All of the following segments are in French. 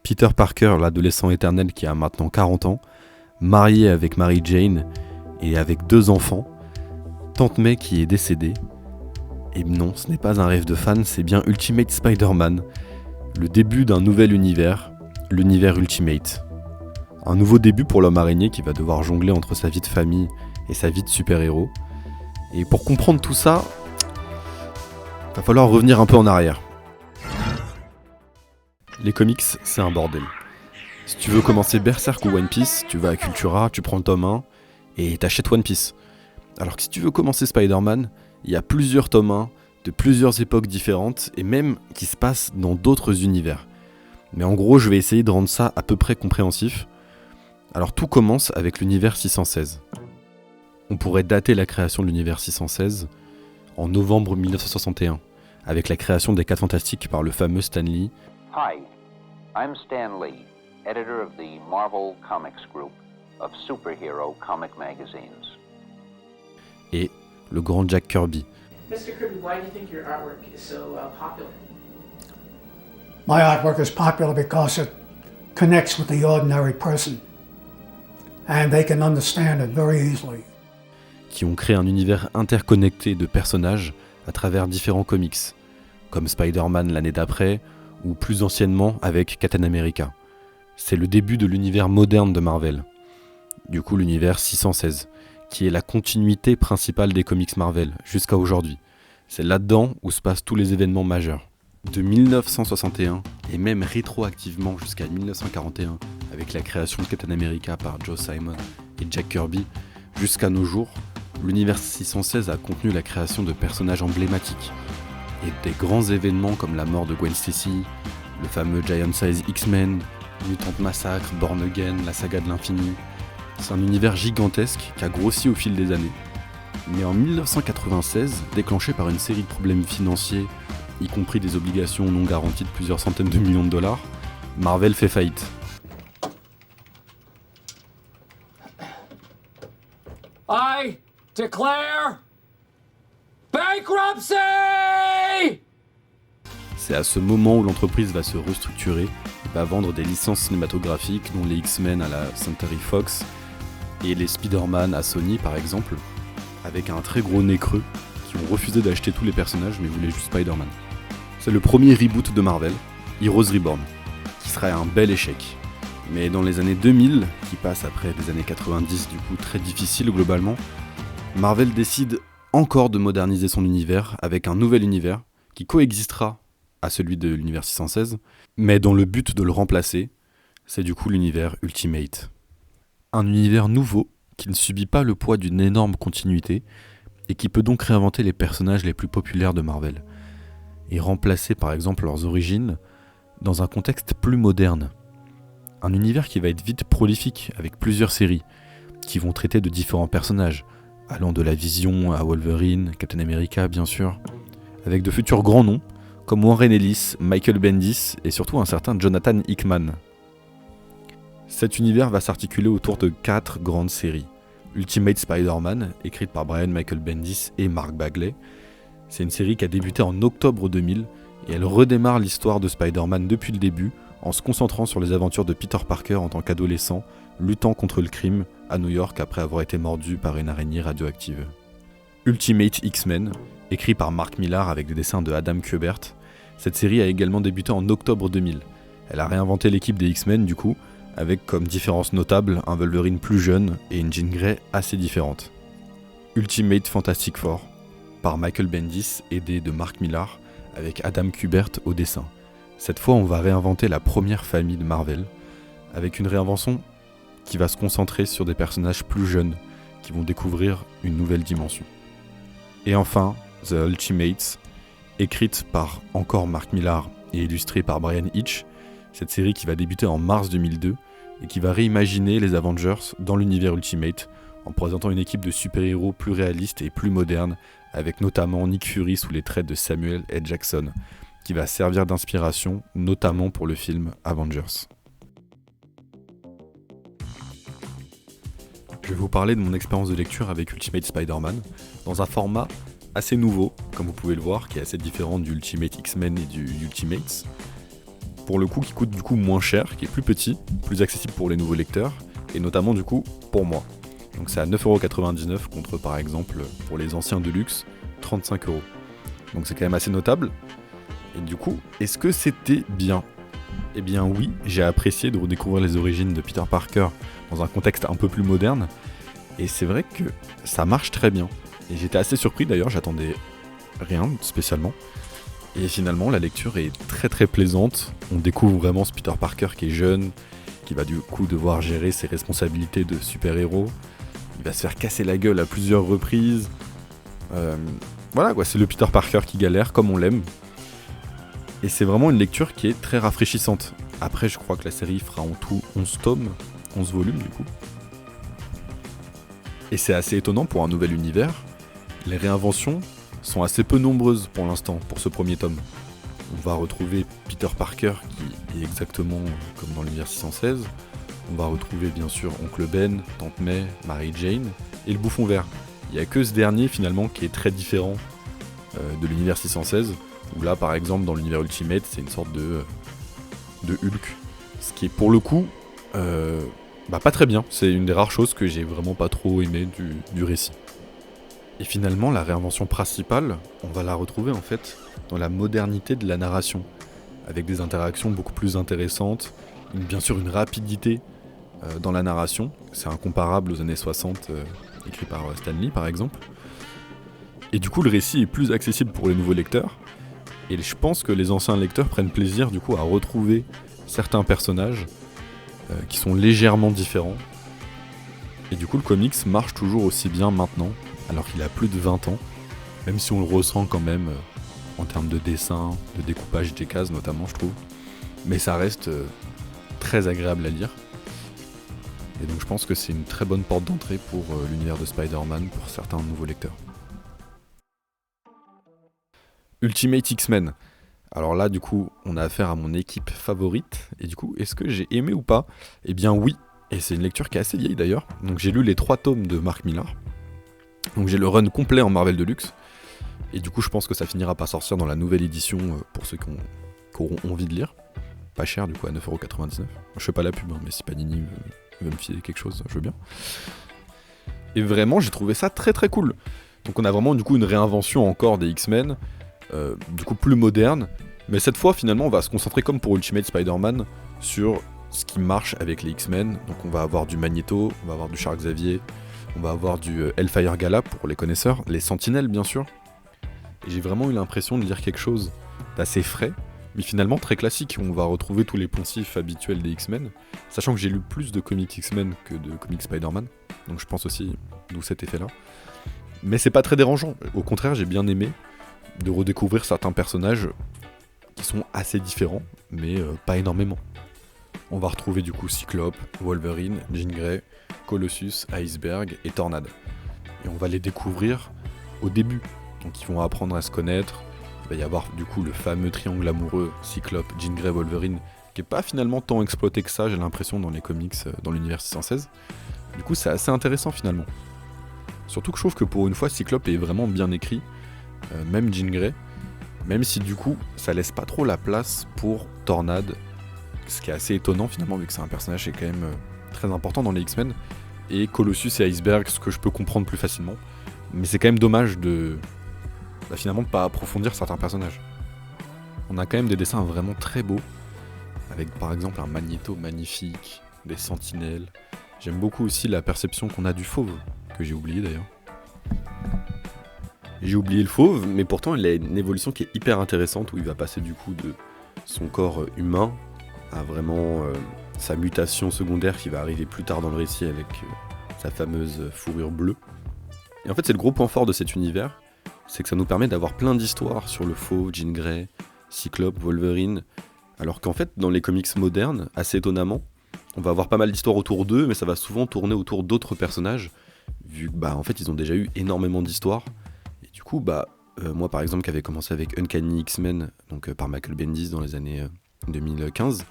Peter Parker, l'adolescent éternel qui a maintenant 40 ans, marié avec Mary Jane et avec 2 enfants, Tante May qui est décédée. Et non, ce n'est pas un rêve de fan, c'est bien Ultimate Spider-Man, le début d'un nouvel univers, l'univers Ultimate. Un nouveau début pour l'homme araignée qui va devoir jongler entre sa vie de famille et sa vie de super-héros. Et pour comprendre tout ça, il va falloir revenir un peu en arrière. Les comics, c'est un bordel. Si tu veux commencer Berserk ou One Piece, tu vas à Cultura, tu prends le tome 1 et t'achètes One Piece. Alors que si tu veux commencer Spider-Man, il y a plusieurs tomes 1 de plusieurs époques différentes et même qui se passent dans d'autres univers. Mais en gros, je vais essayer de rendre ça à peu près compréhensif. Alors tout commence avec l'univers 616. On pourrait dater la création de l'univers 616 en novembre 1961, avec la création des 4 Fantastiques par le fameux Stan Lee. Hi, I'm Stan Lee, editor of the Marvel Comics Group of superhero comic magazines. Et le grand Jack Kirby. Mr. Kirby, why do you think your artwork is so popular? My artwork is popular because it connects with the ordinary person, and they can understand it very easily. Qui ont créé un univers interconnecté de personnages à travers différents comics, comme Spider-Man l'année d'après, ou plus anciennement avec Captain America. C'est le début de l'univers moderne de Marvel. Du coup, l'univers 616, qui est la continuité principale des comics Marvel jusqu'à aujourd'hui. C'est là-dedans où se passent tous les événements majeurs. De 1961, et même rétroactivement jusqu'à 1941, avec la création de Captain America par Joe Simon et Jack Kirby, jusqu'à nos jours, l'univers 616 a contenu la création de personnages emblématiques et des grands événements comme la mort de Gwen Stacy, le fameux Giant Size X-Men, Mutant Massacre, Born Again, la saga de l'infini. C'est un univers gigantesque qui a grossi au fil des années. Mais en 1996, déclenché par une série de problèmes financiers, y compris des obligations non garanties de plusieurs centaines de millions de dollars, Marvel fait faillite. I declare bankruptcy! C'est à ce moment où l'entreprise va se restructurer et va vendre des licences cinématographiques, dont les X-Men à la Century Fox et les Spider-Man à Sony par exemple, avec un très gros nez creux, qui ont refusé d'acheter tous les personnages mais voulaient juste Spider-Man. C'est le premier reboot de Marvel, Heroes Reborn, qui serait un bel échec. Mais dans les années 2000, qui passent après des années 90 du coup très difficiles globalement, Marvel décide encore de moderniser son univers avec un nouvel univers qui coexistera à celui de l'univers 616, mais dans le but de le remplacer, c'est du coup l'univers Ultimate. Un univers nouveau qui ne subit pas le poids d'une énorme continuité et qui peut donc réinventer les personnages les plus populaires de Marvel et remplacer par exemple leurs origines dans un contexte plus moderne. Un univers qui va être vite prolifique avec plusieurs séries qui vont traiter de différents personnages, allant de la Vision à Wolverine, Captain America bien sûr, avec de futurs grands noms comme Warren Ellis, Michael Bendis et surtout un certain Jonathan Hickman. Cet univers va s'articuler autour de 4 grandes séries. Ultimate Spider-Man, écrite par Brian Michael Bendis et Mark Bagley. C'est une série qui a débuté en octobre 2000 et elle redémarre l'histoire de Spider-Man depuis le début en se concentrant sur les aventures de Peter Parker en tant qu'adolescent, luttant contre le crime à New York après avoir été mordu par une araignée radioactive. Ultimate X-Men, écrit par Mark Millar avec des dessins de Adam Kubert, cette série a également débuté en octobre 2000. Elle a réinventé l'équipe des X-Men du coup, avec comme différence notable un Wolverine plus jeune et une Jean Grey assez différente. Ultimate Fantastic Four, par Michael Bendis, aidé de Mark Millar, avec Adam Kubert au dessin. Cette fois, on va réinventer la première famille de Marvel, avec une réinvention qui va se concentrer sur des personnages plus jeunes, qui vont découvrir une nouvelle dimension. Et enfin, The Ultimates, écrite par encore Mark Millar et illustrée par Brian Hitch, cette série qui va débuter en mars 2002 et qui va réimaginer les Avengers dans l'univers Ultimate en présentant une équipe de super-héros plus réaliste et plus moderne, avec notamment Nick Fury sous les traits de Samuel L. Jackson, qui va servir d'inspiration notamment pour le film Avengers. Je vais vous parler de mon expérience de lecture avec Ultimate Spider-Man, dans un format assez nouveau, comme vous pouvez le voir, qui est assez différent du Ultimate X-Men et du Ultimates. pour le coup qui coûte du coup moins cher, qui est plus petit, plus accessible pour les nouveaux lecteurs, et notamment du coup pour moi. Donc c'est à 9,99€ contre par exemple pour les anciens Deluxe, 35€. Donc c'est quand même assez notable. Et du coup, est-ce que c'était bien ? Eh bien oui, j'ai apprécié de redécouvrir les origines de Peter Parker dans un contexte un peu plus moderne. Et c'est vrai que ça marche très bien. Et j'étais assez surpris d'ailleurs, j'attendais rien spécialement. Et finalement, la lecture est très très plaisante. On découvre vraiment ce Peter Parker qui est jeune, qui va du coup devoir gérer ses responsabilités de super-héros. Il va se faire casser la gueule à plusieurs reprises. Voilà quoi, c'est le Peter Parker qui galère comme on l'aime. Et c'est vraiment une lecture qui est très rafraîchissante. Après, je crois que la série fera en tout 11 tomes, 11 volumes du coup. Et c'est assez étonnant pour un nouvel univers. Les réinventions sont assez peu nombreuses pour l'instant, pour ce premier tome. On va retrouver Peter Parker qui est exactement comme dans l'univers 616. On va retrouver bien sûr Oncle Ben, Tante May, Mary Jane et le Bouffon Vert. Il n'y a que ce dernier finalement qui est très différent de l'univers 616. Où là par exemple dans l'univers Ultimate c'est une sorte de Hulk. Ce qui est pour le coup pas très bien. C'est une des rares choses que j'ai vraiment pas trop aimé du récit. Et finalement, la réinvention principale, on va la retrouver en fait dans la modernité de la narration, avec des interactions beaucoup plus intéressantes, bien sûr une rapidité dans la narration, c'est incomparable aux années 60 écrit par Stan Lee par exemple. Et du coup, le récit est plus accessible pour les nouveaux lecteurs, et je pense que les anciens lecteurs prennent plaisir du coup à retrouver certains personnages qui sont légèrement différents. Et du coup, le comics marche toujours aussi bien maintenant, alors qu'il a plus de 20 ans, même si on le ressent quand même en termes de dessin, de découpage des cases notamment, je trouve. Mais ça reste très agréable à lire. Et donc je pense que c'est une très bonne porte d'entrée pour l'univers de Spider-Man pour certains nouveaux lecteurs. Ultimate X-Men. Alors là, du coup, on a affaire à mon équipe favorite. Et du coup, est-ce que j'ai aimé ou pas ? Eh bien oui. Et c'est une lecture qui est assez vieille d'ailleurs. Donc j'ai lu les 3 tomes de Mark Millar. Donc j'ai le run complet en Marvel Deluxe. Et du coup, je pense que ça finira par sortir dans la nouvelle édition pour ceux qui auront envie de lire. Pas cher du coup, à 9,99€. Je fais pas la pub, mais si Panini veut me filer quelque chose, je veux bien. Et vraiment, j'ai trouvé ça très très cool. Donc on a vraiment du coup une réinvention encore des X-Men, du coup plus moderne. Mais cette fois, finalement, on va se concentrer comme pour Ultimate Spider-Man sur ce qui marche avec les X-Men. Donc on va avoir du Magneto, on va avoir du Charles Xavier, on va avoir du Hellfire Gala pour les connaisseurs, les Sentinelles bien sûr. Et j'ai vraiment eu l'impression de lire quelque chose d'assez frais, mais finalement très classique. On va retrouver tous les poncifs habituels des X-Men, sachant que j'ai lu plus de comics X-Men que de comics Spider-Man, donc je pense aussi d'où cet effet-là. Mais c'est pas très dérangeant, au contraire j'ai bien aimé de redécouvrir certains personnages qui sont assez différents, mais pas énormément. On va retrouver du coup Cyclope, Wolverine, Jean Grey, Colossus, Iceberg et Tornade. Et on va les découvrir au début. Donc ils vont apprendre à se connaître. Il va y avoir du coup le fameux triangle amoureux Cyclope, Jean Grey, Wolverine, qui est pas finalement tant exploité que ça, j'ai l'impression, dans les comics, dans l'univers 616. Du coup c'est assez intéressant finalement. Surtout que je trouve que pour une fois Cyclope est vraiment bien écrit, même Jean Grey, même si du coup ça laisse pas trop la place pour Tornade, ce qui est assez étonnant finalement vu que c'est un personnage qui est quand même très important dans les X-Men, et Colossus et Iceberg, ce que je peux comprendre plus facilement. Mais c'est quand même dommage de finalement pas approfondir certains personnages. On a quand même des dessins vraiment très beaux, avec par exemple un Magneto magnifique, des sentinelles. J'aime beaucoup aussi la perception qu'on a du fauve, que j'ai oublié d'ailleurs. J'ai oublié le fauve, mais pourtant il a une évolution qui est hyper intéressante, où il va passer du coup de son corps humain à vraiment sa mutation secondaire qui va arriver plus tard dans le récit avec sa fameuse fourrure bleue. Et en fait c'est le gros point fort de cet univers, c'est que ça nous permet d'avoir plein d'histoires sur le fauve, Jean Grey, Cyclope, Wolverine, alors qu'en fait dans les comics modernes, assez étonnamment, on va avoir pas mal d'histoires autour d'eux, mais ça va souvent tourner autour d'autres personnages, vu que en fait ils ont déjà eu énormément d'histoires. Et du coup moi par exemple qui avait commencé avec Uncanny X-Men, donc par Michael Bendis dans les années 2015,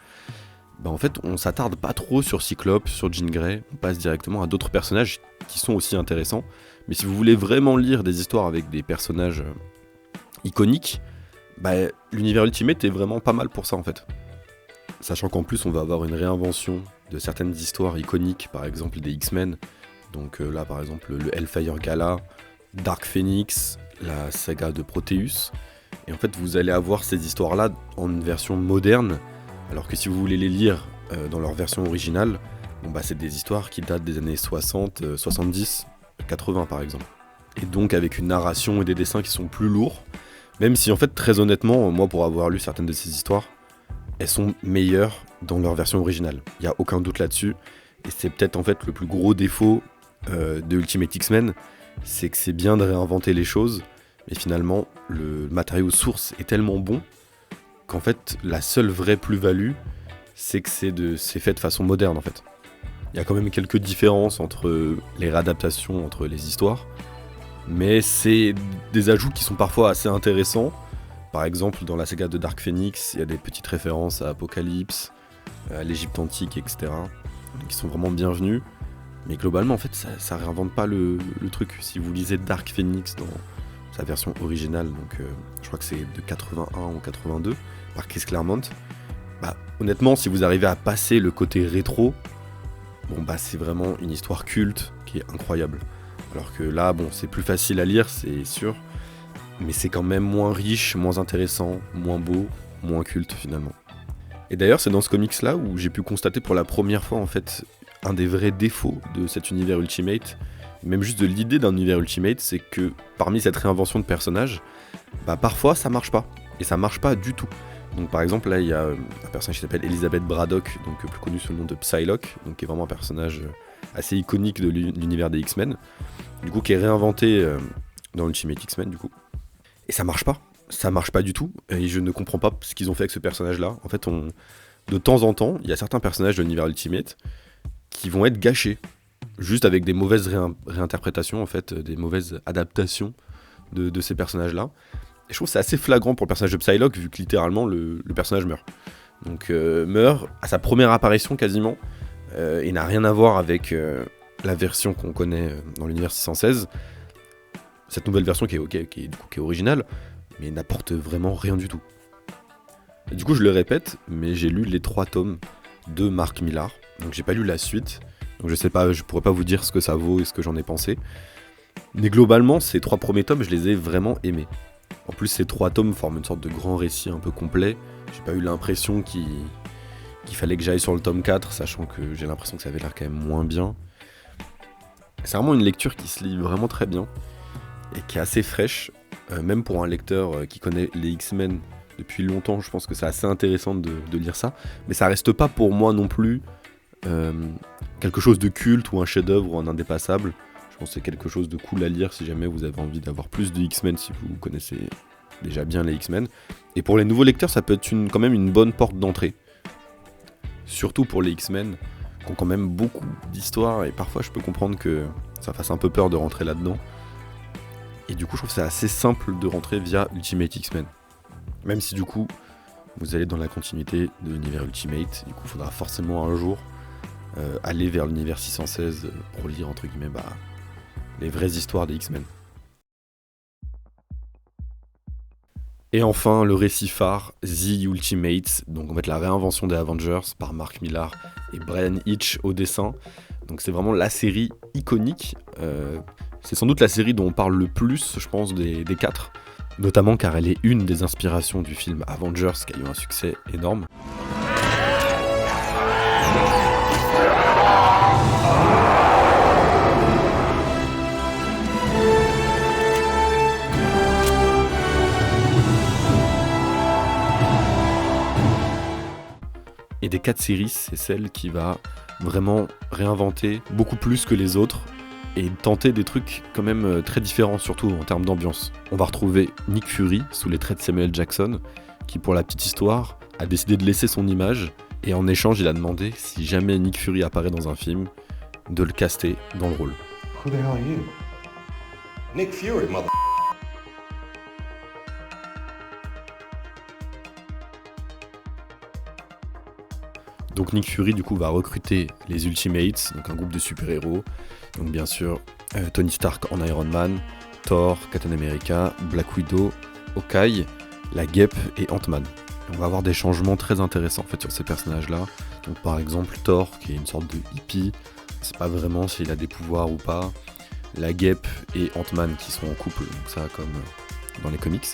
en fait on s'attarde pas trop sur Cyclope, sur Jean Grey, on passe directement à d'autres personnages qui sont aussi intéressants. Mais si vous voulez vraiment lire des histoires avec des personnages iconiques, l'univers Ultimate est vraiment pas mal pour ça en fait. Sachant qu'en plus on va avoir une réinvention de certaines histoires iconiques, par exemple des X-Men. Donc là par exemple le Hellfire Gala, Dark Phoenix, la saga de Proteus. Et en fait vous allez avoir ces histoires-là en une version moderne, alors que si vous voulez les lire dans leur version originale, c'est des histoires qui datent des années 60, 70, 80 par exemple. Et donc avec une narration et des dessins qui sont plus lourds, même si en fait très honnêtement, moi pour avoir lu certaines de ces histoires, elles sont meilleures dans leur version originale. Il n'y a aucun doute là-dessus. Et c'est peut-être en fait le plus gros défaut de Ultimate X-Men, c'est que c'est bien de réinventer les choses, mais finalement le matériau source est tellement bon qu'en fait la seule vraie plus-value, c'est que c'est fait de façon moderne en fait. Il y a quand même quelques différences entre les réadaptations, entre les histoires, mais c'est des ajouts qui sont parfois assez intéressants. Par exemple, dans la saga de Dark Phoenix, il y a des petites références à Apocalypse, à l'Égypte antique, etc., qui sont vraiment bienvenues. Mais globalement, en fait, ça réinvente pas le truc. Si vous lisez Dark Phoenix dans sa version originale, donc je crois que c'est de 81 ou 82, par Chris Claremont, honnêtement, si vous arrivez à passer le côté rétro, c'est vraiment une histoire culte qui est incroyable. Alors que là, c'est plus facile à lire, c'est sûr, mais c'est quand même moins riche, moins intéressant, moins beau, moins culte finalement. Et d'ailleurs, c'est dans ce comics-là où j'ai pu constater pour la première fois en fait un des vrais défauts de cet univers Ultimate, même juste de l'idée d'un univers Ultimate, c'est que parmi cette réinvention de personnages, parfois ça marche pas, et ça marche pas du tout. Donc par exemple là il y a un personnage qui s'appelle Elizabeth Braddock, donc plus connu sous le nom de Psylocke, donc qui est vraiment un personnage assez iconique de l'univers des X-Men, du coup qui est réinventé dans Ultimate X-Men du coup. Et ça marche pas du tout, et je ne comprends pas ce qu'ils ont fait avec ce personnage-là. En fait, de temps en temps, il y a certains personnages de l'univers Ultimate qui vont être gâchés, juste avec des mauvaises réinterprétations, en fait, des mauvaises adaptations de ces personnages-là. Et je trouve que c'est assez flagrant pour le personnage de Psylocke, vu que littéralement le personnage meurt. Donc meurt à sa première apparition quasiment, et n'a rien à voir avec la version qu'on connaît dans l'univers 616. Cette nouvelle version qui est originale, mais n'apporte vraiment rien du tout. Et du coup, je le répète, mais j'ai lu les 3 tomes de Mark Millar, donc j'ai pas lu la suite, donc je sais pas, je pourrais pas vous dire ce que ça vaut et ce que j'en ai pensé. Mais globalement, ces 3 premiers tomes, je les ai vraiment aimés. En plus, ces 3 tomes forment une sorte de grand récit un peu complet. J'ai pas eu l'impression qu'il fallait que j'aille sur le tome 4, sachant que j'ai l'impression que ça avait l'air quand même moins bien. C'est vraiment une lecture qui se lit vraiment très bien, et qui est assez fraîche, même pour un lecteur qui connaît les X-Men depuis longtemps. Je pense que c'est assez intéressant de lire ça, mais ça reste pas pour moi non plus quelque chose de culte ou un chef-d'œuvre ou un indépassable. Je pense que c'est quelque chose de cool à lire si jamais vous avez envie d'avoir plus de X-Men, si vous connaissez déjà bien les X-Men. Et pour les nouveaux lecteurs, ça peut être quand même une bonne porte d'entrée, surtout pour les X-Men qui ont quand même beaucoup d'histoires, et parfois je peux comprendre que ça fasse un peu peur de rentrer là-dedans. Et du coup, je trouve que c'est assez simple de rentrer via Ultimate X-Men. Même si du coup, vous allez dans la continuité de l'univers Ultimate, du coup, il faudra forcément un jour aller vers l'univers 616 pour lire, entre guillemets, les vraies histoires des X-Men. Et enfin, le récit phare, The Ultimates, donc en fait la réinvention des Avengers par Mark Millar et Brian Hitch au dessin. Donc c'est vraiment la série iconique. C'est sans doute la série dont on parle le plus, je pense, des 4. Notamment car elle est une des inspirations du film Avengers, qui a eu un succès énorme. Et des 4 séries, c'est celle qui va vraiment réinventer beaucoup plus que les autres et tenter des trucs quand même très différents, surtout en termes d'ambiance. On va retrouver Nick Fury sous les traits de Samuel Jackson, qui pour la petite histoire a décidé de laisser son image, et en échange il a demandé, si jamais Nick Fury apparaît dans un film, de le caster dans le rôle. Who the hell are you? Nick Fury, mother... Donc Nick Fury du coup va recruter les Ultimates, donc un groupe de super-héros. Donc bien sûr Tony Stark en Iron Man, Thor, Captain America, Black Widow, Hawkeye, la Guêpe et Ant-Man. On va avoir des changements très intéressants en fait sur ces personnages-là. Donc par exemple Thor, qui est une sorte de hippie, c'est pas vraiment s'il a des pouvoirs ou pas. La Guêpe et Ant-Man qui sont en couple, donc ça comme dans les comics.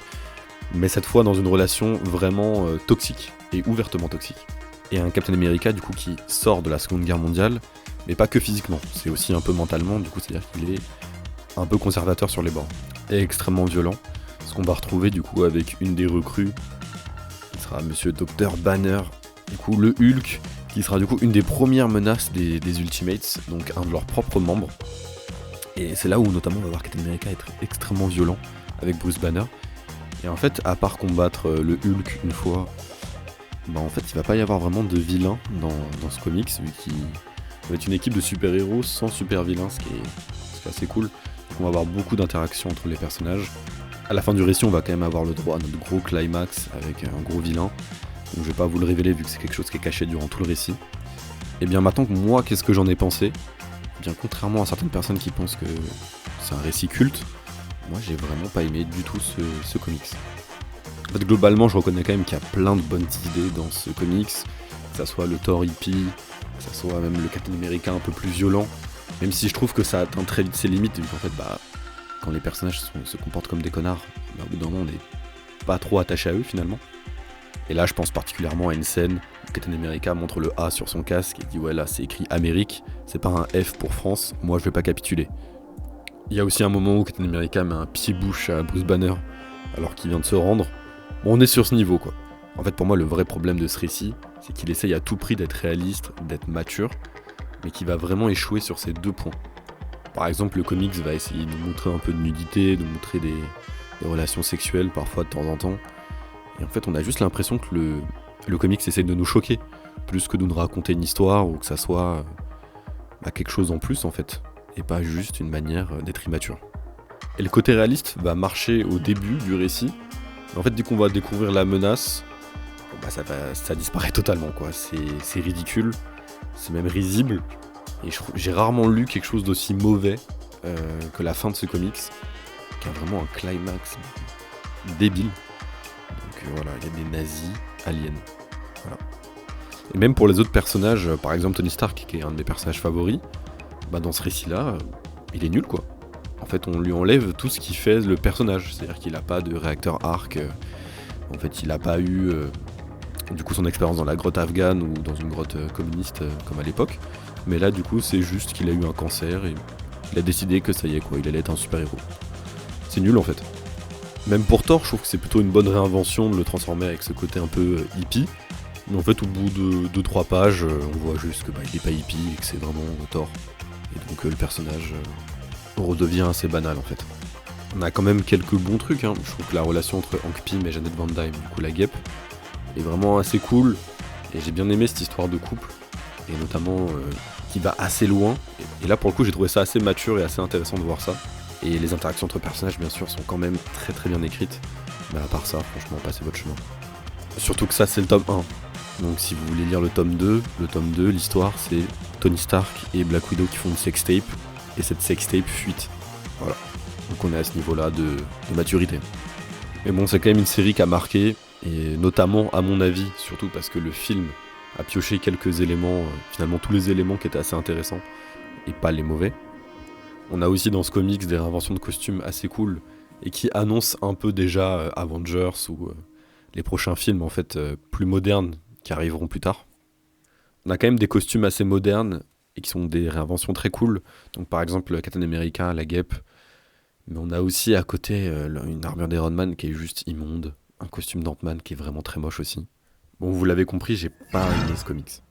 Mais cette fois dans une relation vraiment toxique et ouvertement toxique. Et un Captain America du coup qui sort de la Seconde Guerre mondiale, mais pas que physiquement, c'est aussi un peu mentalement, du coup c'est-à-dire qu'il est un peu conservateur sur les bords. Et extrêmement violent, ce qu'on va retrouver du coup avec une des recrues, qui sera Monsieur Dr Banner, du coup le Hulk, qui sera du coup une des premières menaces des Ultimates, donc un de leurs propres membres. Et c'est là où notamment on va voir Captain America être extrêmement violent avec Bruce Banner. Et en fait, à part combattre le Hulk une fois, en fait il va pas y avoir vraiment de vilain dans ce comics, vu qu'il va être une équipe de super-héros sans super-vilain, ce qui est assez cool. Donc on va avoir beaucoup d'interactions entre les personnages. À la fin du récit, on va quand même avoir le droit à notre gros climax avec un gros vilain. Donc je vais pas vous le révéler vu que c'est quelque chose qui est caché durant tout le récit. Et bien maintenant que moi, qu'est-ce que j'en ai pensé ? Bien contrairement à certaines personnes qui pensent que c'est un récit culte, moi j'ai vraiment pas aimé du tout ce comics. En fait, globalement, je reconnais quand même qu'il y a plein de bonnes idées dans ce comics, que ça soit le Thor hippie, que ça soit même le Captain America un peu plus violent, même si je trouve que ça atteint très vite ses limites, vu qu'en fait, quand les personnages se comportent comme des connards, au bout d'un moment, on n'est pas trop attaché à eux finalement. Et là, je pense particulièrement à une scène où Captain America montre le A sur son casque et dit ouais, là c'est écrit Amérique, c'est pas un F pour France, moi je vais pas capituler. Il y a aussi un moment où Captain America met un pied-bouche à Bruce Banner alors qu'il vient de se rendre. Bon, on est sur ce niveau quoi. En fait, pour moi, le vrai problème de ce récit, c'est qu'il essaye à tout prix d'être réaliste, d'être mature, mais qu'il va vraiment échouer sur ces deux points. Par exemple, le comics va essayer de nous montrer un peu de nudité, de montrer des relations sexuelles parfois de temps en temps. Et en fait, on a juste l'impression que le comics essaie de nous choquer, plus que de nous raconter une histoire ou que ça soit quelque chose en plus en fait, et pas juste une manière d'être immature. Et le côté réaliste va marcher au début du récit, mais en fait, dès qu'on va découvrir la menace, ça disparaît totalement quoi. C'est ridicule, c'est même risible. Et j'ai rarement lu quelque chose d'aussi mauvais que la fin de ce comics, qui a vraiment un climax débile. Donc voilà, il y a des nazis aliens. Voilà. Et même pour les autres personnages, par exemple Tony Stark, qui est un de mes personnages favoris, dans ce récit-là, il est nul quoi. En fait, on lui enlève tout ce qui fait le personnage, c'est-à-dire qu'il n'a pas de réacteur arc. En fait, il n'a pas eu du coup son expérience dans la grotte afghane ou dans une grotte communiste comme à l'époque. Mais là, du coup, c'est juste qu'il a eu un cancer et il a décidé que ça y est, quoi, il allait être un super-héros. C'est nul, en fait. Même pour Thor, je trouve que c'est plutôt une bonne réinvention de le transformer avec ce côté un peu hippie. Mais en fait, au bout de 2-3 pages, on voit juste que il est pas hippie et que c'est vraiment Thor. Et donc, le personnage redevient assez banal, en fait. On a quand même quelques bons trucs, hein. Je trouve que la relation entre Hank Pym et Janet Van Dyne, du coup la Guêpe, est vraiment assez cool. Et j'ai bien aimé cette histoire de couple. Et notamment qui va assez loin. Et là pour le coup j'ai trouvé ça assez mature et assez intéressant de voir ça. Et les interactions entre personnages bien sûr sont quand même très très bien écrites. Mais à part ça, franchement, passez votre chemin. Surtout que ça c'est le tome 1. Donc si vous voulez lire le tome 2, l'histoire c'est Tony Stark et Black Widow qui font une sextape. Et cette sextape fuite. Voilà. Donc on est à ce niveau-là de maturité. Mais bon, c'est quand même une série qui a marqué. Et notamment à mon avis, surtout parce que le film a pioché quelques éléments, finalement tous les éléments qui étaient assez intéressants, et pas les mauvais. On a aussi dans ce comics des réinventions de costumes assez cool, et qui annoncent un peu déjà Avengers ou les prochains films en fait plus modernes qui arriveront plus tard. On a quand même des costumes assez modernes, et qui sont des réinventions très cool, donc par exemple Captain America, la Guêpe, mais on a aussi à côté une armure d'Iron Man qui est juste immonde, un costume d'Ant-Man qui est vraiment très moche aussi. Bon, vous l'avez compris, j'ai pas aimé ce comics.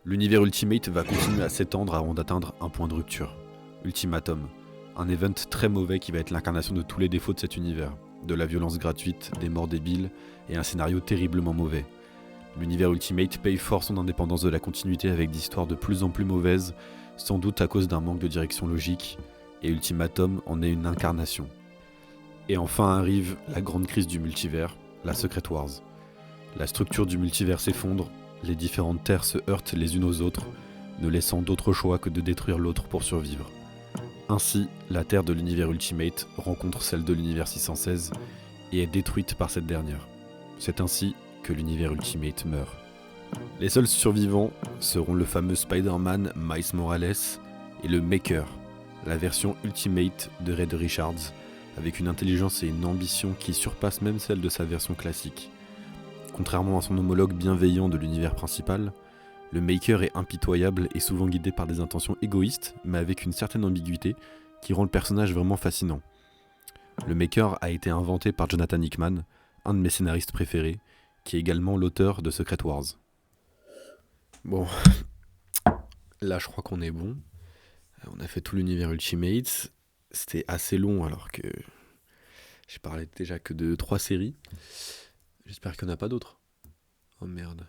L'univers Ultimate va continuer à s'étendre avant d'atteindre un point de rupture. Ultimatum, un event très mauvais qui va être l'incarnation de tous les défauts de cet univers. De la violence gratuite, des morts débiles et un scénario terriblement mauvais. L'univers Ultimate paye fort son indépendance de la continuité avec des histoires de plus en plus mauvaises, sans doute à cause d'un manque de direction logique, et Ultimatum en est une incarnation. Et enfin arrive la grande crise du multivers, la Secret Wars. La structure du multivers s'effondre, les différentes terres se heurtent les unes aux autres, ne laissant d'autre choix que de détruire l'autre pour survivre. Ainsi, la terre de l'univers Ultimate rencontre celle de l'univers 616 et est détruite par cette dernière. C'est ainsi que l'univers Ultimate meurt. Les seuls survivants seront le fameux Spider-Man Miles Morales et le Maker, la version Ultimate de Reed Richards, avec une intelligence et une ambition qui surpassent même celle de sa version classique. Contrairement à son homologue bienveillant de l'univers principal, le Maker est impitoyable et souvent guidé par des intentions égoïstes, mais avec une certaine ambiguïté qui rend le personnage vraiment fascinant. Le Maker a été inventé par Jonathan Hickman, un de mes scénaristes préférés, qui est également l'auteur de Secret Wars. Bon, là je crois qu'on est bon. On a fait tout l'univers Ultimate. C'était assez long alors que j'ai parlé déjà que de 3 séries. J'espère qu'il n'y en a pas d'autres. Oh merde.